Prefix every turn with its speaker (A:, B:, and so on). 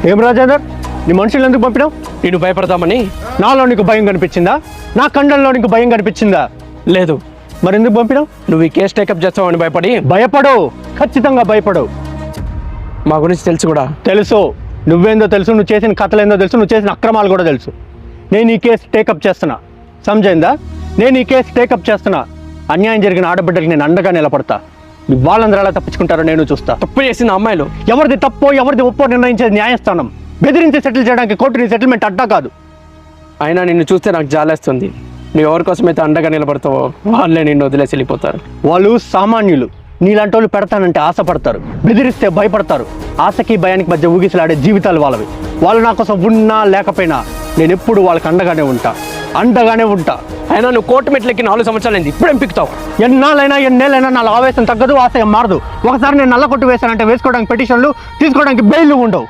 A: ఏం రాజేందర్, నీ మనుషులు ఎందుకు పంపినావు?
B: నేను భయపడతామని.
A: నాలో నీకు భయం కనిపించిందా? నా కండల్లో నీకు భయం కనిపించిందా?
B: లేదు.
A: మరి ఎందుకు పంపినావు?
B: నువ్వు ఈ కేసు టేకప్ చేస్తావని భయపడి.
A: భయపడు, ఖచ్చితంగా భయపడు.
B: మా గురించి తెలుసు కూడా.
A: తెలుసు, నువ్వేందో తెలుసు, నువ్వు చేసిన కథలేందో తెలుసు, నువ్వు చేసిన అక్రమాలు కూడా తెలుసు. నేను ఈ కేసు టేకప్ చేస్తున్నా, సమజైందా? నేను ఈ కేసు టేకప్ చేస్తున్నా. అన్యాయం జరిగిన ఆడబిడ్డలకి నేను అండగా నిలబడతా. వాళ్ళందరూ ఎలా తప్పించుకుంటారో నేను చూస్తా.
B: తప్పు చేసిన అమ్మాయిలు
A: ఎవరిది తప్పో ఎవరిది ఒప్పో నిర్ణయించేది న్యాయస్థానం. బెదిరించి సెటిల్ చేయడానికి కోర్టు నీ సెటిల్మెంట్ అడ్డా కాదు.
B: అయినా నిన్ను చూస్తే నాకు జాలేస్తుంది. నువ్వు ఎవరి కోసమైతే అండగా నిలబడతావో వాళ్ళే నిన్ను వదిలేసి వెళ్ళిపోతారు.
A: వాళ్ళు సామాన్యులు. నీలాంటి వాళ్ళు పెడతానంటే ఆశపడతారు, బెదిరిస్తే భయపడతారు. ఆశకి భయానికి మధ్య ఊగిసలాడే జీవితాలు వాళ్ళవి. వాళ్ళు నా కోసం ఉన్నా లేకపోయినా నేను ఎప్పుడు వాళ్ళకి అండగానే ఉంటా.
B: అయినా నువ్వు కోర్టు మెట్లెక్కి 4 సంవత్సరాలైంది, ఇప్పుడు ఎంపికుతావు.
A: ఎన్నేళ్ళైనా నా ఆవేశం తగ్గదు, ఆశయం మారదు. ఒకసారి నేను నల్ల కొట్టు వేశానంటే వేసుకోవడానికి పిటిషన్లు, తీసుకోవడానికి బెయిల్ ఉండవు.